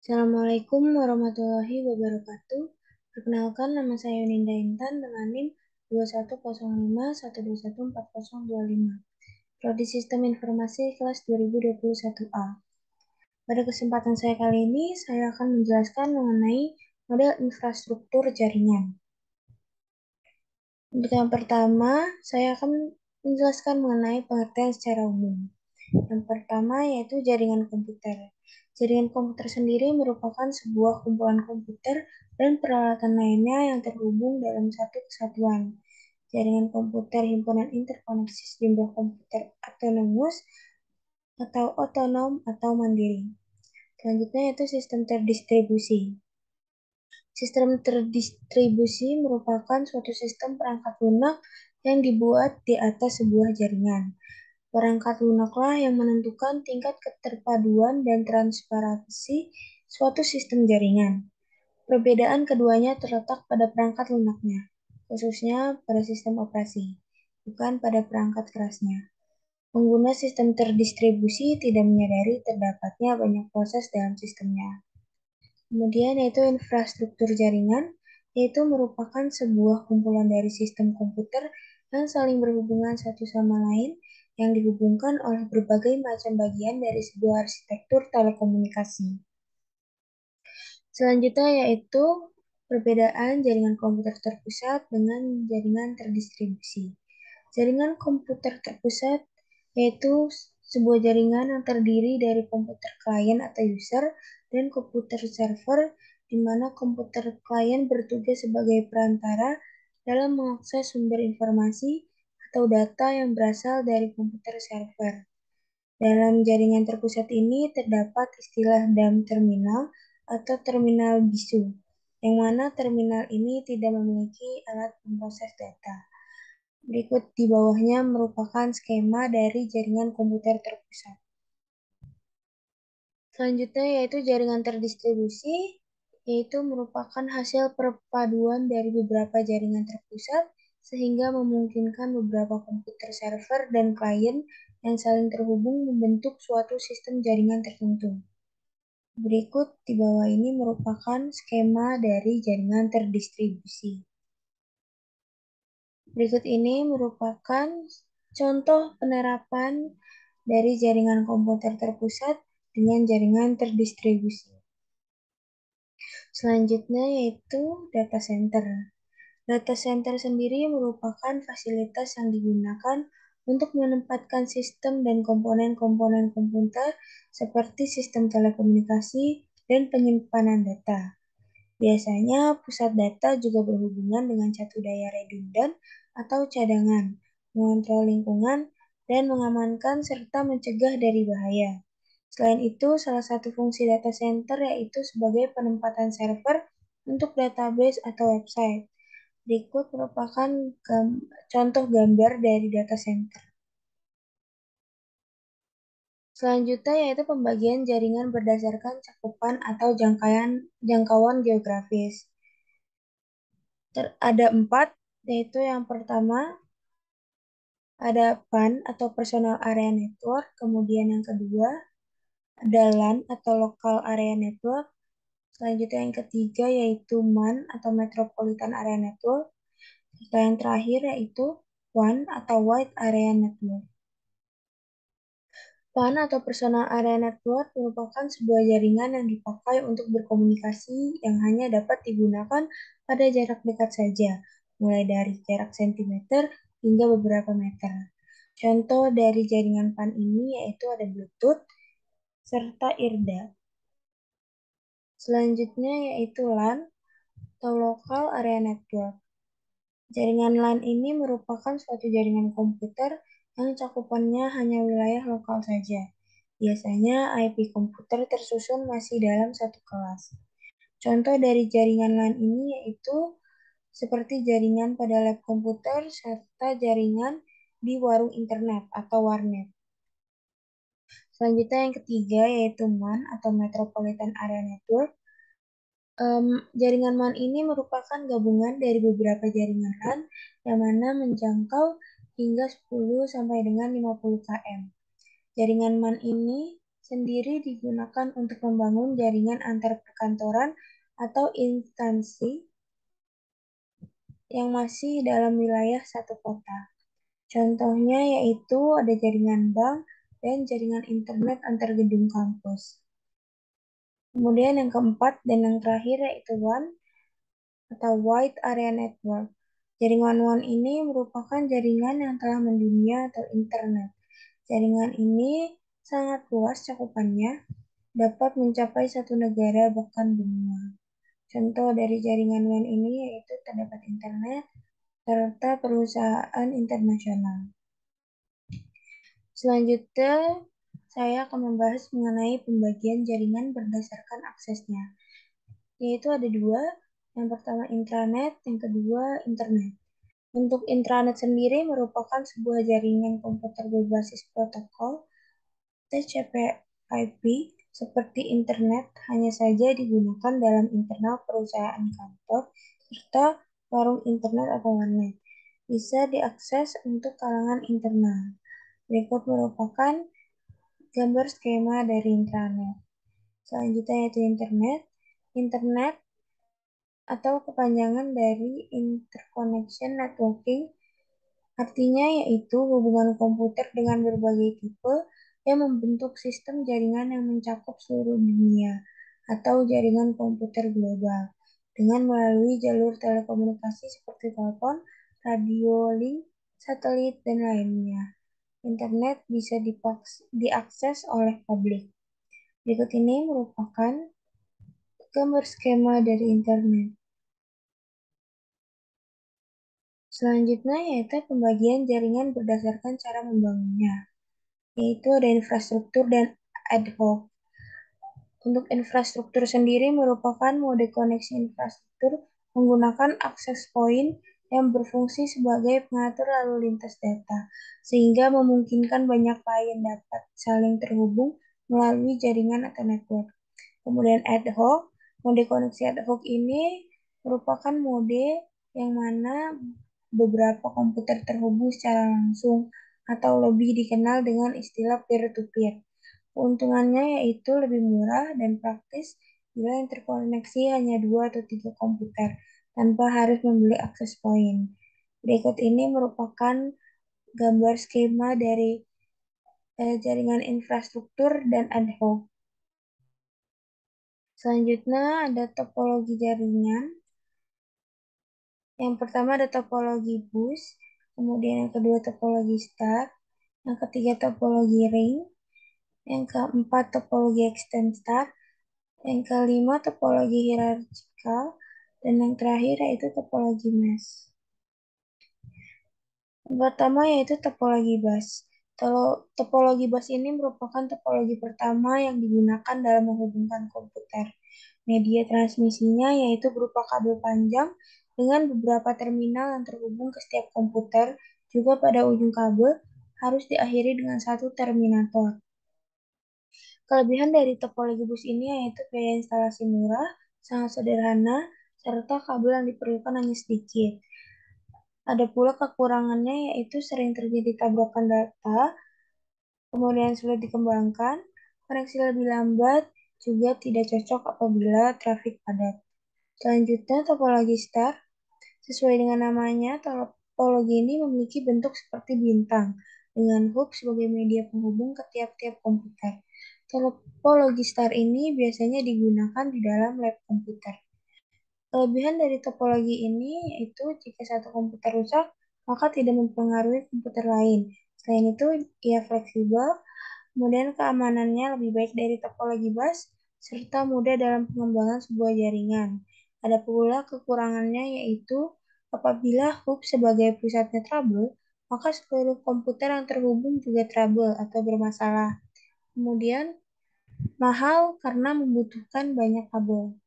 Assalamualaikum warahmatullahi wabarakatuh. Perkenalkan, nama saya Yuninda Intan dengan NIM 210512144025. Prodi Sistem Informasi kelas 2021A. Pada kesempatan saya kali ini, saya akan menjelaskan mengenai model infrastruktur jaringan. Untuk yang pertama, saya akan menjelaskan mengenai pengertian secara umum. Yang pertama yaitu jaringan komputer. Jaringan komputer sendiri merupakan sebuah kumpulan komputer dan peralatan lainnya yang terhubung dalam satu kesatuan. Jaringan komputer himpunan interkoneksi sejumlah komputer autonomous atau otonom atau mandiri. Selanjutnya yaitu sistem terdistribusi. Sistem terdistribusi merupakan suatu sistem perangkat lunak yang dibuat di atas sebuah jaringan. Perangkat lunaklah yang menentukan tingkat keterpaduan dan transparansi suatu sistem jaringan. Perbedaan keduanya terletak pada perangkat lunaknya, khususnya pada sistem operasi, bukan pada perangkat kerasnya. Pengguna sistem terdistribusi tidak menyadari terdapatnya banyak proses dalam sistemnya. Kemudian yaitu infrastruktur jaringan, yaitu merupakan sebuah kumpulan dari sistem komputer yang saling berhubungan satu sama lain yang dihubungkan oleh berbagai macam bagian dari sebuah arsitektur telekomunikasi. Selanjutnya yaitu perbedaan jaringan komputer terpusat dengan jaringan terdistribusi. Jaringan komputer terpusat yaitu sebuah jaringan yang terdiri dari komputer klien atau user dan komputer server, di mana komputer klien bertugas sebagai perantara dalam mengakses sumber informasi atau data yang berasal dari komputer server. Dalam jaringan terpusat ini terdapat istilah DAM terminal atau terminal bisu, yang mana terminal ini tidak memiliki alat pemroses data. Berikut di bawahnya merupakan skema dari jaringan komputer terpusat. Selanjutnya yaitu jaringan terdistribusi, yaitu merupakan hasil perpaduan dari beberapa jaringan terpusat sehingga memungkinkan beberapa komputer server dan klien yang saling terhubung membentuk suatu sistem jaringan tertentu. Berikut di bawah ini merupakan skema dari jaringan terdistribusi. Berikut ini merupakan contoh penerapan dari jaringan komputer terpusat dengan jaringan terdistribusi. Selanjutnya yaitu data center. Data center sendiri merupakan fasilitas yang digunakan untuk menempatkan sistem dan komponen-komponen komputer seperti sistem telekomunikasi dan penyimpanan data. Biasanya pusat data juga berhubungan dengan satu daya redundan atau cadangan, mengontrol lingkungan, dan mengamankan serta mencegah dari bahaya. Selain itu, salah satu fungsi data center yaitu sebagai penempatan server untuk database atau website. Berikut merupakan contoh gambar dari data center. Selanjutnya yaitu pembagian jaringan berdasarkan cakupan atau jangkauan geografis. Ada 4, yaitu yang pertama ada PAN atau Personal Area Network, kemudian yang kedua ada LAN atau Local Area Network, selanjutnya yang ketiga yaitu MAN atau Metropolitan Area Network, serta yang terakhir yaitu WAN atau Wide Area Network. PAN atau Personal Area Network merupakan sebuah jaringan yang dipakai untuk berkomunikasi yang hanya dapat digunakan pada jarak dekat saja, mulai dari jarak sentimeter hingga beberapa meter. Contoh dari jaringan PAN ini yaitu ada Bluetooth serta IRDA. Selanjutnya yaitu LAN atau Local Area Network. Jaringan LAN ini merupakan suatu jaringan komputer yang cakupannya hanya wilayah lokal saja. Biasanya IP komputer tersusun masih dalam satu kelas. Contoh dari jaringan LAN ini yaitu seperti jaringan pada lab komputer serta jaringan di warung internet atau warnet. Selanjutnya yang ketiga yaitu MAN atau Metropolitan Area Network. Jaringan MAN ini merupakan gabungan dari beberapa jaringan LAN yang mana menjangkau hingga 10 sampai dengan 50 km. Jaringan MAN ini sendiri digunakan untuk membangun jaringan antar perkantoran atau instansi yang masih dalam wilayah satu kota. Contohnya yaitu ada jaringan bank dan jaringan internet antar gedung kampus. Kemudian yang keempat dan yang terakhir yaitu WAN atau Wide Area Network. Jaringan WAN ini merupakan jaringan yang telah mendunia atau internet. Jaringan ini sangat luas cakupannya, dapat mencapai satu negara bahkan benua. Contoh dari jaringan WAN ini yaitu terdapat internet serta perusahaan internasional. Selanjutnya, saya akan membahas mengenai pembagian jaringan berdasarkan aksesnya, yaitu ada dua. Yang pertama intranet, yang kedua internet. Untuk intranet sendiri merupakan sebuah jaringan komputer berbasis protokol TCP/IP seperti internet, hanya saja digunakan dalam internal perusahaan kantor serta warung internet atau warnet. Bisa diakses untuk kalangan internal. Berikut merupakan gambar skema dari intranet. Selanjutnya yaitu internet. Internet atau kepanjangan dari Interconnection Networking, artinya yaitu hubungan komputer dengan berbagai tipe yang membentuk sistem jaringan yang mencakup seluruh dunia atau jaringan komputer global dengan melalui jalur telekomunikasi seperti telepon, radio, link, satelit, dan lainnya. Internet bisa diakses oleh publik. Berikut ini merupakan gambar skema dari internet. Selanjutnya yaitu pembagian jaringan berdasarkan cara membangunnya, yaitu ada infrastruktur dan ad hoc. Untuk infrastruktur sendiri merupakan mode koneksi infrastruktur menggunakan access point yang berfungsi sebagai pengatur lalu lintas data, sehingga memungkinkan banyak klien dapat saling terhubung melalui jaringan atau network. Kemudian ad hoc, mode koneksi ad hoc ini merupakan mode yang mana beberapa komputer terhubung secara langsung atau lebih dikenal dengan istilah peer-to-peer. Keuntungannya yaitu lebih murah dan praktis bila yang terkoneksi hanya 2 atau 3 komputer tanpa harus membeli akses point. Berikut ini merupakan gambar skema dari jaringan infrastruktur dan ad hoc. Selanjutnya ada topologi jaringan. Yang pertama ada topologi bus, kemudian yang kedua topologi star, yang ketiga topologi ring, yang keempat topologi extend star, yang kelima topologi hierarchikal, dan yang terakhir yaitu topologi mesh. Yang pertama yaitu topologi bus. Topologi bus ini merupakan topologi pertama yang digunakan dalam menghubungkan komputer. Media transmisinya yaitu berupa kabel panjang dengan beberapa terminal yang terhubung ke setiap komputer. Juga pada ujung kabel harus diakhiri dengan satu terminator. Kelebihan dari topologi bus ini yaitu biaya instalasi murah, sangat sederhana, serta kabel yang diperlukan hanya sedikit. Ada pula kekurangannya yaitu sering terjadi tabrakan data, kemudian sulit dikembangkan, koneksi lebih lambat, juga tidak cocok apabila trafik padat. Selanjutnya, topologi star. Sesuai dengan namanya, topologi ini memiliki bentuk seperti bintang, dengan hub sebagai media penghubung ke tiap-tiap komputer. Topologi star ini biasanya digunakan di dalam lab komputer. Kelebihan dari topologi ini yaitu jika satu komputer rusak, maka tidak mempengaruhi komputer lain. Selain itu, ia fleksibel, kemudian keamanannya lebih baik dari topologi bus, serta mudah dalam pengembangan sebuah jaringan. Ada pula kekurangannya yaitu apabila hub sebagai pusatnya trouble, maka seluruh komputer yang terhubung juga trouble atau bermasalah. Kemudian, mahal karena membutuhkan banyak kabel.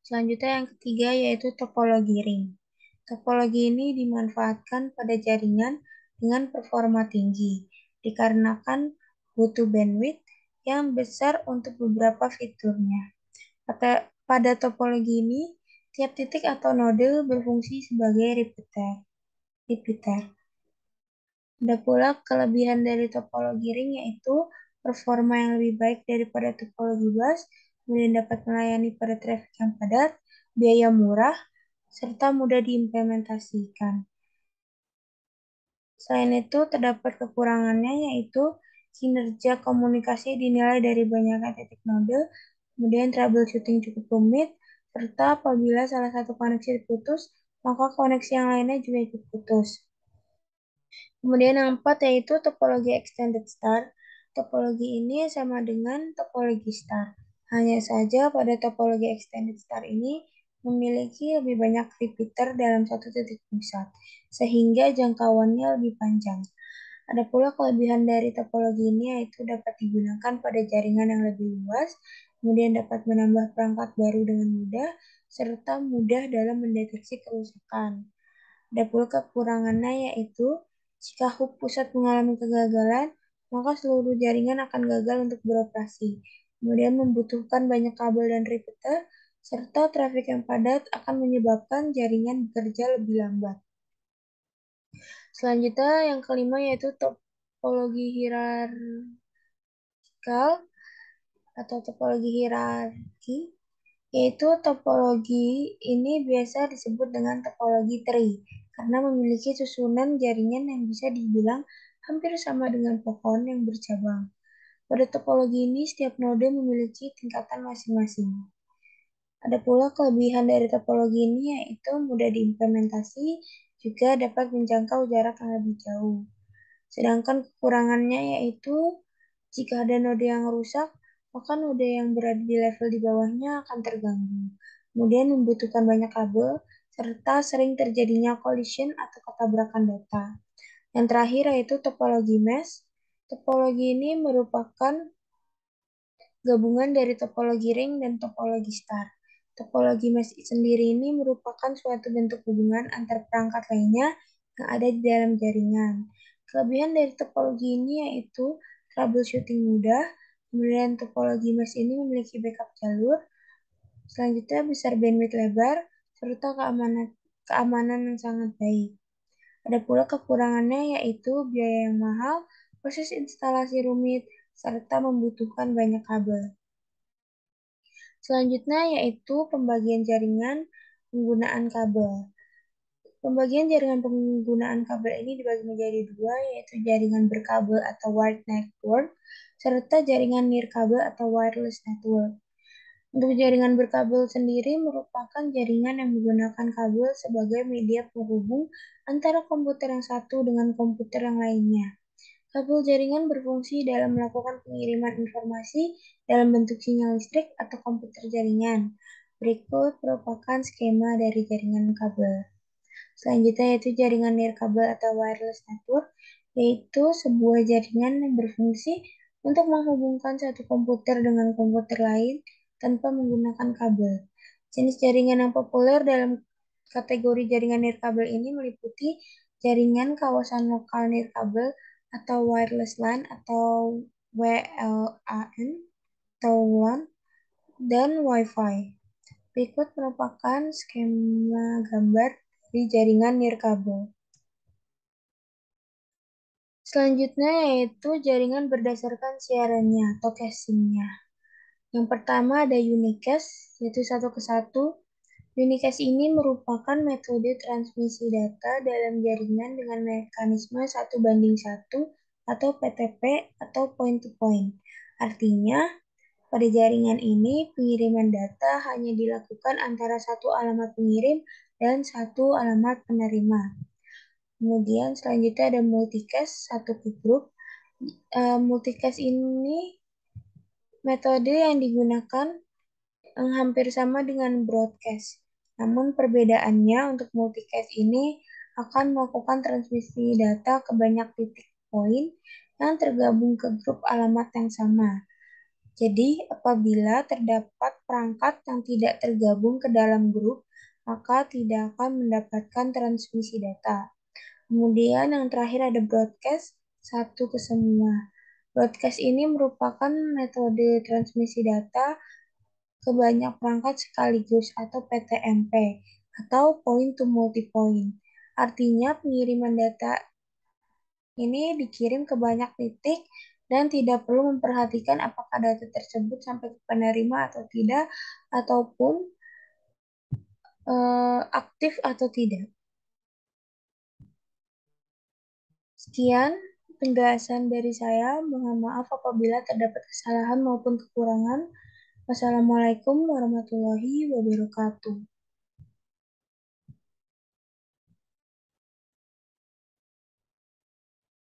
Selanjutnya yang ketiga yaitu topologi ring. Topologi ini dimanfaatkan pada jaringan dengan performa tinggi, dikarenakan butuh bandwidth yang besar untuk beberapa fiturnya. Pada topologi ini, tiap titik atau node berfungsi sebagai repeater. Ada pula kelebihan dari topologi ring yaitu performa yang lebih baik daripada topologi bus, kemudian dapat melayani pada traffic yang padat, biaya murah, serta mudah diimplementasikan. Selain itu, terdapat kekurangannya yaitu kinerja komunikasi dinilai dari banyaknya titik node, kemudian troubleshooting cukup rumit, serta apabila salah satu koneksi putus, maka koneksi yang lainnya juga ikut putus. Kemudian yang keempat yaitu topologi extended star. Topologi ini sama dengan topologi star. Hanya saja pada topologi extended star ini memiliki lebih banyak repeater dalam satu titik pusat, sehingga jangkauannya lebih panjang. Ada pula kelebihan dari topologi ini yaitu dapat digunakan pada jaringan yang lebih luas, kemudian dapat menambah perangkat baru dengan mudah, serta mudah dalam mendeteksi kerusakan. Ada pula kekurangannya yaitu jika hub pusat mengalami kegagalan, maka seluruh jaringan akan gagal untuk beroperasi. Kemudian membutuhkan banyak kabel dan repeater, serta trafik yang padat akan menyebabkan jaringan bekerja lebih lambat. Selanjutnya yang kelima yaitu topologi hierarkikal atau topologi hierarki, yaitu topologi ini biasa disebut dengan topologi tree karena memiliki susunan jaringan yang bisa dibilang hampir sama dengan pohon yang bercabang. Pada topologi ini, setiap node memiliki tingkatan masing-masing. Ada pula kelebihan dari topologi ini yaitu mudah diimplementasi, juga dapat menjangkau jarak yang lebih jauh. Sedangkan kekurangannya yaitu jika ada node yang rusak, maka node yang berada di level di bawahnya akan terganggu. Kemudian membutuhkan banyak kabel, serta sering terjadinya collision atau ketabrakan data. Yang terakhir yaitu topologi mesh. Topologi ini merupakan gabungan dari topologi ring dan topologi star. Topologi mesh sendiri ini merupakan suatu bentuk hubungan antar perangkat lainnya yang ada di dalam jaringan. Kelebihan dari topologi ini yaitu troubleshooting mudah, kemudian topologi mesh ini memiliki backup jalur, selanjutnya besar bandwidth lebar, serta keamanan yang sangat baik. Ada pula kekurangannya yaitu biaya yang mahal, proses instalasi rumit, serta membutuhkan banyak kabel. Selanjutnya yaitu pembagian jaringan penggunaan kabel. Pembagian jaringan penggunaan kabel ini dibagi menjadi dua, yaitu jaringan berkabel atau wired network, serta jaringan nirkabel atau wireless network. Untuk jaringan berkabel sendiri merupakan jaringan yang menggunakan kabel sebagai media penghubung antara komputer yang satu dengan komputer yang lainnya. Kabel jaringan berfungsi dalam melakukan pengiriman informasi dalam bentuk sinyal listrik atau komputer jaringan. Berikut merupakan skema dari jaringan kabel. Selanjutnya yaitu jaringan nirkabel atau wireless network, yaitu sebuah jaringan yang berfungsi untuk menghubungkan satu komputer dengan komputer lain tanpa menggunakan kabel. Jenis jaringan yang populer dalam kategori jaringan nirkabel ini meliputi jaringan kawasan lokal nirkabel atau wireless LAN atau WLAN atau WLAN dan Wi-Fi. Berikut merupakan skema gambar dari jaringan nirkabel. Selanjutnya yaitu jaringan berdasarkan siarannya atau cachingnya. Yang pertama ada unicast, yaitu satu ke satu. Unicast ini merupakan metode transmisi data dalam jaringan dengan mekanisme 1:1 atau PTP atau point to point. Artinya, pada jaringan ini pengiriman data hanya dilakukan antara satu alamat pengirim dan satu alamat penerima. Kemudian selanjutnya ada multicast, satu ke grup. Multicast ini metode yang digunakan hampir sama dengan broadcast. Namun perbedaannya untuk multicast ini akan melakukan transmisi data ke banyak titik poin yang tergabung ke grup alamat yang sama. Jadi, apabila terdapat perangkat yang tidak tergabung ke dalam grup, maka tidak akan mendapatkan transmisi data. Kemudian yang terakhir ada broadcast, satu ke semua. Broadcast ini merupakan metode transmisi data ke banyak perangkat sekaligus atau PTMP atau point to multipoint. Artinya pengiriman data ini dikirim ke banyak titik dan tidak perlu memperhatikan apakah data tersebut sampai ke penerima atau tidak, ataupun aktif atau tidak. Sekian penjelasan dari saya. Mohon maaf apabila terdapat kesalahan maupun kekurangan. Wassalamualaikum warahmatullahi wabarakatuh.